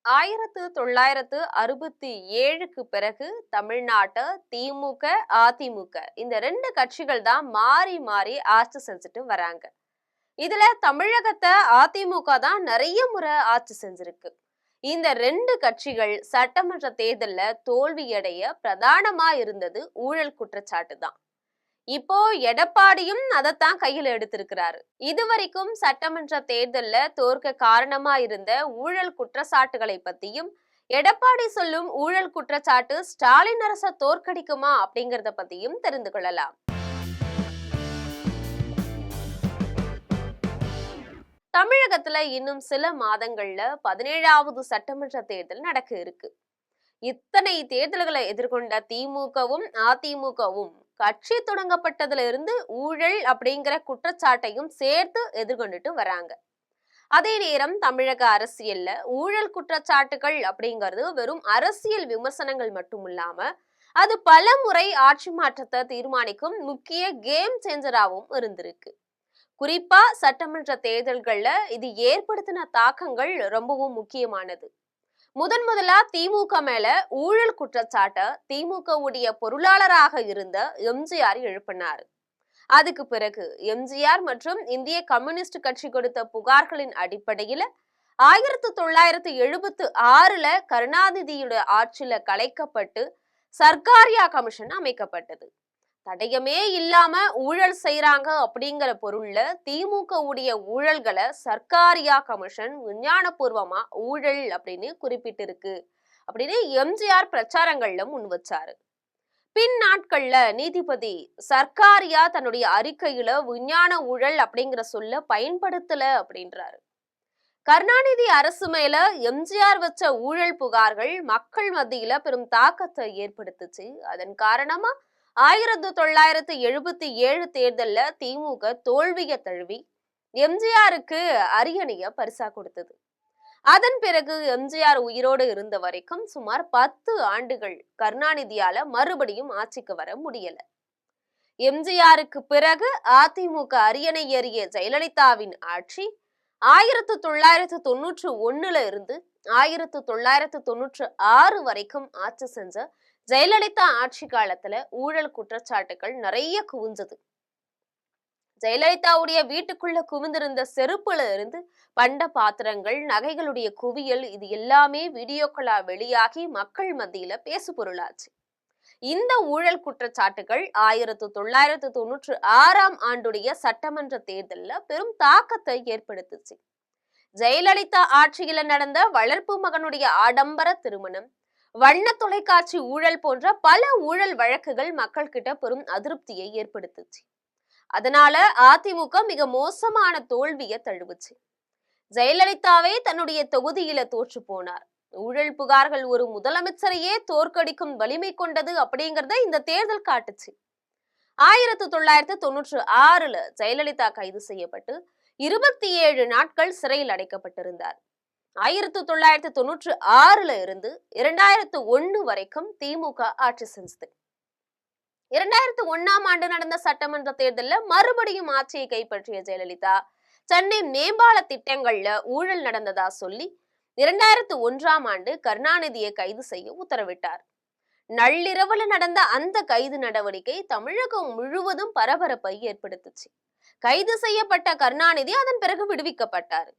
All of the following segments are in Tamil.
1967க்கு பிறகு தமிழ்நாட்ட திமுக, அதிமுக இந்த ரெண்டு கட்சிகள் தான் மாறி மாறி ஆட்சி செஞ்சுட்டு வராங்க. இதுல தமிழகத்தை அதிமுக தான் நிறைய முறை ஆட்சி செஞ்சிருக்கு. இந்த ரெண்டு கட்சிகள் சட்டமன்ற தேர்தல்ல தோல்வியடைய பிரதானமா இருந்தது ஊழல் குற்றச்சாட்டு தான். இப்போ எடப்பாடியும் அதைத்தான் கையில எடுத்திருக்கிறாரு. இதுவரைக்கும் சட்டமன்ற தேர்தல்ல தோற்க காரணமா இருந்த ஊழல் குற்றச்சாட்டுகளை பத்தியும், எடப்பாடி சொல்லும் ஊழல் குற்றச்சாட்டு ஸ்டாலின் அரச தோற்கடிக்குமா அப்படிங்கறத பத்தியும் தெரிந்து கொள்ளலாம். தமிழகத்துல இன்னும் சில மாதங்கள்ல 17வது சட்டமன்ற தேர்தல் நடக்க இருக்கு. இத்தனை தேர்தல்களை எதிர்கொண்ட திமுகவும் அதிமுகவும் கட்சி தொடங்கப்பட்டதுல இருந்து ஊழல் அப்படிங்கிற குற்றச்சாட்டையும் சேர்த்து எதிர்கொண்டுட்டு வராங்க. அதே நேரம் தமிழக அரசியல்ல ஊழல் குற்றச்சாட்டுகள் அப்படிங்கிறது வெறும் அரசியல் விமர்சனங்கள் மட்டும் இல்லாம அது பல முறை ஆட்சி மாற்றத்தை தீர்மானிக்கும் முக்கிய கேம் சேஞ்சராகவும் இருந்திருக்கு. குறிப்பா சட்டமன்ற தேர்தல்கள்ல இது ஏற்படுத்தின தாக்கங்கள் ரொம்பவும் முக்கியமானது. முதலா திமுக மேல ஊழல் குற்றச்சாட்ட திமுக உடைய பொருளாளராக இருந்த எம்ஜிஆர் எழுப்பினார். அதுக்கு பிறகு எம்ஜிஆர் மற்றும் இந்திய கம்யூனிஸ்ட் கட்சி கொடுத்த புகார்களின் அடிப்படையில 1976ல கருணாநிதியோட ஆட்சியில கலைக்கப்பட்டு சர்க்காரியா கமிஷன் அமைக்கப்பட்டது. தடயமே இல்லாம ஊழல் செய்யறாங்க அப்படிங்கிற பொருள்ல திமுக உடைய ஊழல்களை சர்க்காரியா கமிஷன் விஞ்ஞானபூர்வமா ஊழல் அப்படின்னு குறிப்பிட்டிருக்கு அப்படின்னு எம்ஜிஆர் பிரச்சாரங்கள்ல முன் வச்சாரு. பின் நாட்கள்ல நீதிபதி சர்க்காரியா தன்னுடைய அறிக்கையில விஞ்ஞான ஊழல் அப்படிங்கிற சொல்ல பயன்படுத்தல அப்படின்றாரு. கருணாநிதி அரசு மேல எம்ஜிஆர் வச்ச ஊழல் புகார்கள் மக்கள் மத்தியில பெரும் தாக்கத்தை ஏற்படுத்துச்சு. அதன் காரணமா 1977 தேர்தல்ல திமுக தோல்வியை தழுவி எம்ஜிஆருக்கு அரியணைய பரிசா கொடுத்தது. அதன் பிறகு எம்ஜிஆர் உயிரோடு இருந்த வரைக்கும் சுமார் 10 ஆண்டுகள் கருணாநிதியால மறுபடியும் ஆட்சிக்கு வர முடியல. எம்ஜிஆருக்கு பிறகு அதிமுக அரியணை ஏறிய ஜெயலலிதாவின் ஆட்சி 1991ல இருந்து 1996 வரைக்கும் ஆட்சி செஞ்ச ஜெயலலிதா ஆட்சி காலத்துல ஊழல் குற்றச்சாட்டுகள் நிறைய குவிஞ்சது. ஜெயலலிதாவுடைய வீட்டுக்குள்ள குவிந்திருந்த செருப்புல இருந்து பண்ட பாத்திரங்கள், நகைகளுடைய குவியல், இது எல்லாமே வீடியோக்களா வெளியாகி மக்கள் மத்தியில பேசு பொருளாச்சு. இந்த ஊழல் குற்றச்சாட்டுகள் 1996ஆம் ஆண்டுடைய சட்டமன்ற தேர்தல்ல பெரும் தாக்கத்தை ஏற்படுத்துச்சு. ஜெயலலிதா ஆட்சியில நடந்த வளர்ப்பு மகனுடைய ஆடம்பர திருமணம், வண்ண தொலைக்காட்சி ஊழல் போன்ற பல ஊழல் வழக்குகள் மக்கள் கிட்ட பெரும் அதிருப்தியை ஏற்படுத்துச்சு. அதனால அதிமுக மிக மோசமான தோல்வியை தழுவுச்சு. ஜெயலலிதாவே தன்னுடைய தொகுதியில தோற்று போனார். ஊழல் புகார்கள் ஒரு முதலமைச்சரையே தோற்கடிக்கும் வலிமை கொண்டது அப்படிங்கறத இந்த தேர்தல் காட்டுச்சு. 1996ல ஜெயலலிதா கைது செய்யப்பட்டு 27 நாட்கள் சிறையில் அடைக்கப்பட்டிருந்தார். 1996ல இருந்து 2001 வரைக்கும் திமுக ஆட்சி செஞ்சது. 2001ஆம் ஆண்டு நடந்த சட்டமன்ற தேர்தல்ல மறுபடியும் ஆட்சியை கைப்பற்றிய ஜெயலலிதா சென்னை மேம்பால திட்டங்கள்ல ஊழல் நடந்ததா சொல்லி 2001ஆம் ஆண்டு கருணாநிதியை கைது செய்ய உத்தரவிட்டார். நள்ளிரவுல நடந்த அந்த கைது நடவடிக்கை தமிழகம் முழுவதும் பரபரப்பை ஏற்படுத்துச்சு. கைது செய்யப்பட்ட கருணாநிதி அதன் பிறகு விடுவிக்கப்பட்டார்.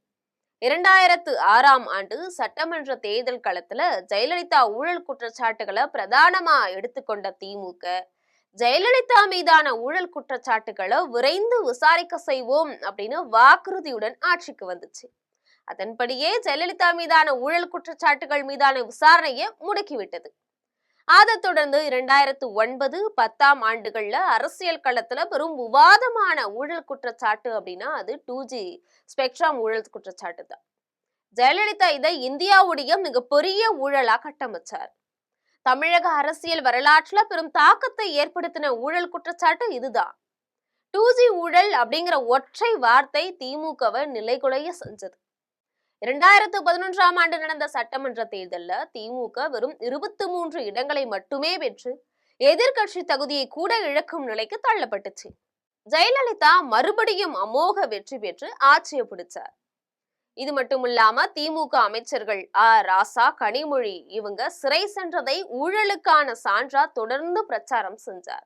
2006ஆம் ஆண்டு சட்டமன்ற தேர்தல் களத்துல ஜெயலலிதா ஊழல் குற்றச்சாட்டுகளை பிரதானமா எடுத்துக்கொண்ட திமுக ஜெயலலிதா மீதான ஊழல் குற்றச்சாட்டுகளை விரைந்து விசாரிக்க செய்வோம் அப்படின்னு வாக்குறுதியுடன் ஆட்சிக்கு வந்துச்சு. அதன்படியே ஜெயலலிதா மீதான ஊழல் குற்றச்சாட்டுகள் மீதான விசாரணையை முடக்கிவிட்டது. அதை தொடர்ந்து 2009, 10ஆம் ஆண்டுகள்ல அரசியல் களத்துல பெரும் விவாதமான ஊழல் குற்றச்சாட்டு அப்படின்னா அது 2G ஸ்பெக்ட்ரம் ஊழல் குற்றச்சாட்டு தான். ஜெயலலிதா இதை இந்தியாவுடைய மிகப்பெரிய ஊழலா கட்டமைச்சார். தமிழக அரசியல் வரலாற்றுல பெரும் தாக்கத்தை ஏற்படுத்தின ஊழல் குற்றச்சாட்டு இதுதான். 2G ஊழல் அப்படிங்கிற ஒற்றை வார்த்தை திமுகவை நிலைகுலைய செஞ்சது. 2011ஆம் ஆண்டு நடந்த சட்டமன்ற தேர்தல்ல திமுக வெறும் 23 இடங்களை மட்டுமே பெற்று எதிர்கட்சி தகுதியை கூட இழக்கும் நிலைக்கு தள்ளப்பட்டுச்சு. ஜெயலலிதா மறுபடியும் அமோக வெற்றி பெற்று ஆட்சியை பிடிச்சார். இது மட்டுமில்லாம திமுக அமைச்சர்கள் ராசா, கனிமொழி இவங்க சிறை சென்றதை ஊழலுக்கான சான்றா தொடர்ந்து பிரச்சாரம் செஞ்சார்.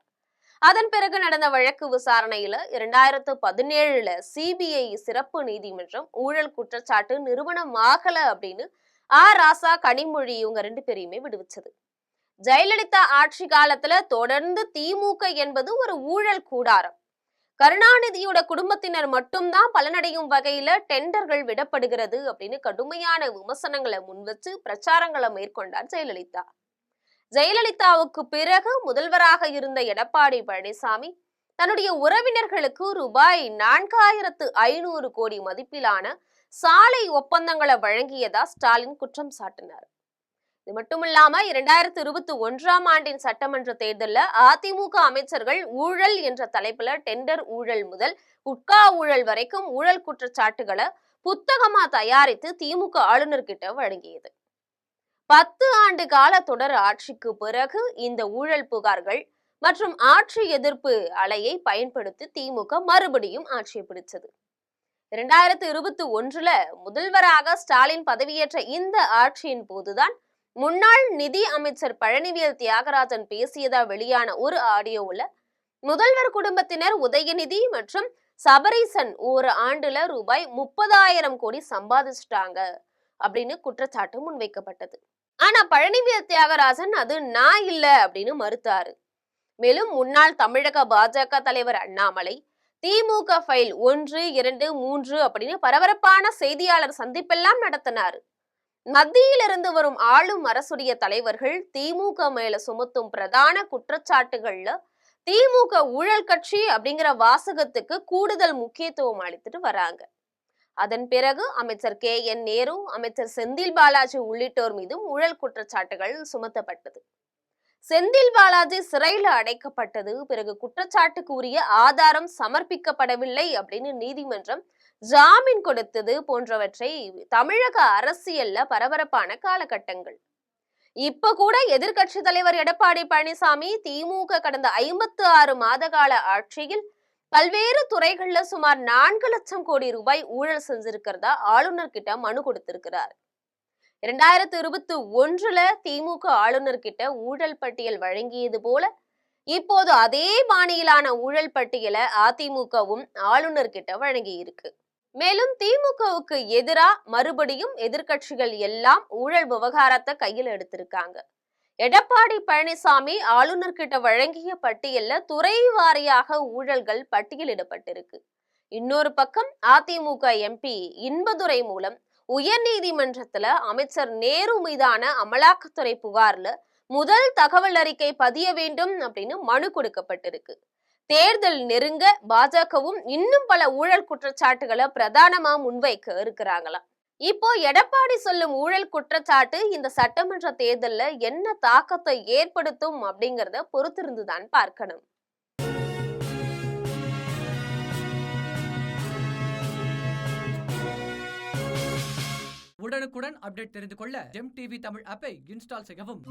அதன் பிறகு நடந்த வழக்கு விசாரணையில 2017 சிபிஐ சிறப்பு நீதிமன்றம் ஊழல் குற்றச்சாட்டு நிறுவனம் ஆகல அப்படின்னு ராசா, கனிமொழி இவங்க 2 பேரையுமே விடுவிச்சது. ஜெயலலிதா ஆட்சி காலத்துல தொடர்ந்து திமுக என்பது ஒரு ஊழல் கூடாரம். கருணாநிதியோட குடும்பத்தினர் மட்டும்தான் பலனடையும் வகையில டெண்டர்கள் விடப்படுகிறது அப்படின்னு கடுமையான விமர்சனங்களை முன்வச்சு பிரச்சாரங்களை மேற்கொண்டார் ஜெயலலிதா. ஜெயலலிதாவுக்கு பிறகு முதல்வராக இருந்த எடப்பாடி பழனிசாமி தன்னுடைய உறவினர்களுக்கு ரூபாய் 4500 கோடி மதிப்பிலான சாலை ஒப்பந்தங்களை வழங்கியதா ஸ்டாலின் குற்றம் சாட்டினார். இது மட்டுமில்லாம 2021ஆம் ஆண்டின் சட்டமன்ற தேர்தலில் அதிமுக அமைச்சர்கள் ஊழல் என்ற தலைப்புல டெண்டர் ஊழல் முதல் குட்கா ஊழல் வரைக்கும் ஊழல் குற்றச்சாட்டுகளை புத்தகமா தயாரித்து திமுக ஆளுநர்கிட்ட வழங்கியது. 10 ஆண்டு கால தொடர் ஆட்சிக்கு பிறகு இந்த ஊழல் புகார்கள் மற்றும் ஆட்சி எதிர்ப்பு அலையை பயன்படுத்தி திமுக மறுபடியும் ஆட்சியை பிடிச்சது. 2021 முதல்வராக ஸ்டாலின் பதவியேற்ற இந்த ஆட்சியின் போதுதான் முன்னாள் நிதி அமைச்சர் பழனிவேல் தியாகராஜன் பேசியதா வெளியான ஒரு ஆடியோவுல முதல்வர் குடும்பத்தினர் உதயநிதி மற்றும் சபரீசன் ஒரு ஆண்டுல ரூபாய் 30,000 கோடி சம்பாதிச்சிட்டாங்க அப்படின்னு குற்றச்சாட்டு முன்வைக்கப்பட்டது. ஆனா பழனிவேல் தியாகராஜன் அது நான் இல்ல அப்படின்னு மறுத்தாரு. மேலும் முன்னாள் தமிழக பாஜக தலைவர் அண்ணாமலை திமுக ஃபைல் 1, 2, 3 அப்படின்னு பரபரப்பான செய்தியாளர் சந்திப்பெல்லாம் நடத்தினாரு. மத்தியிலிருந்து வரும் ஆளும் அரசுடைய தலைவர்கள் திமுக மேல சுமத்தும் பிரதான குற்றச்சாட்டுகள்ல திமுக ஊழல் கட்சி அப்படிங்கிற வாசகத்துக்கு கூடுதல் முக்கியத்துவம் அளித்துட்டு வராங்க. அதன் பிறகு அமைச்சர் KN நேரு, அமைச்சர் செந்தில் பாலாஜி உள்ளிட்டோர் மீதும் ஊழல் குற்றச்சாட்டுகள் சுமத்தப்பட்டது. செந்தில் பாலாஜி சிறையில அடைக்கப்பட்டது, பிறகு குற்றச்சாட்டுக்கு உரிய ஆதாரம் சமர்ப்பிக்கப்படவில்லை அப்படின்னு நீதிமன்றம் ஜாமீன் கொடுத்தது போன்றவற்றை தமிழக அரசியல்ல பரபரப்பான காலகட்டங்கள். இப்ப கூட எதிர்கட்சி தலைவர் எடப்பாடி பழனிசாமி திமுக கடந்த 56 மாத கால ஆட்சியில் பல்வேறு துறைகள்ல சுமார் 4 லட்சம் கோடி ரூபாய் ஊழல் செஞ்சிருக்கிறதா ஆளுநர் கிட்ட மனு கொடுத்திருக்கிறார். 2021 திமுக ஆளுநர் கிட்ட ஊழல் பட்டியல் வழங்கியது போல இப்போது அதே பாணியிலான ஊழல் பட்டியலை அதிமுகவும் ஆளுநர் கிட்ட வழங்கி இருக்கு. மேலும் திமுகவுக்கு எதிரா மறுபடியும் எதிர்கட்சிகள் எல்லாம் ஊழல் விவகாரத்தை கையில் எடுத்திருக்காங்க. எடப்பாடி பழனிசாமி ஆளுநர் கிட்ட வழங்கிய பட்டியல்ல துறை வாரியாக ஊழல்கள் பட்டியலிடப்பட்டிருக்கு. இன்னொரு பக்கம் அதிமுக MP இன்பதுரை மூலம் உயர் நீதிமன்றத்துல அமைச்சர் நேரு மீதான அமலாக்கத்துறை புகார்ல முதல் தகவல் அறிக்கை பதிய வேண்டும் அப்படின்னு மனு கொடுக்கப்பட்டிருக்கு. தேர்தல் நெருங்க பாஜகவும் இன்னும் பல ஊழல் குற்றச்சாட்டுகளை பிரதானமா முன்வைக்க இருக்கிறாங்களாம். இப்போ எடப்பாடி சொல்லும் ஊழல் குற்றச்சாட்டு இந்த சட்டமன்ற தேர்தல்ல என்ன தாக்கத்தை ஏற்படுத்தும் அப்படிங்கறத பொறுத்திருந்துதான் பார்க்கணும். உடனுக்குடன் அப்டேட் தெரிந்து கொள்ள ஜெம் டிவி தமிழ் ஆப்பை இன்ஸ்டால் செய்யவும்.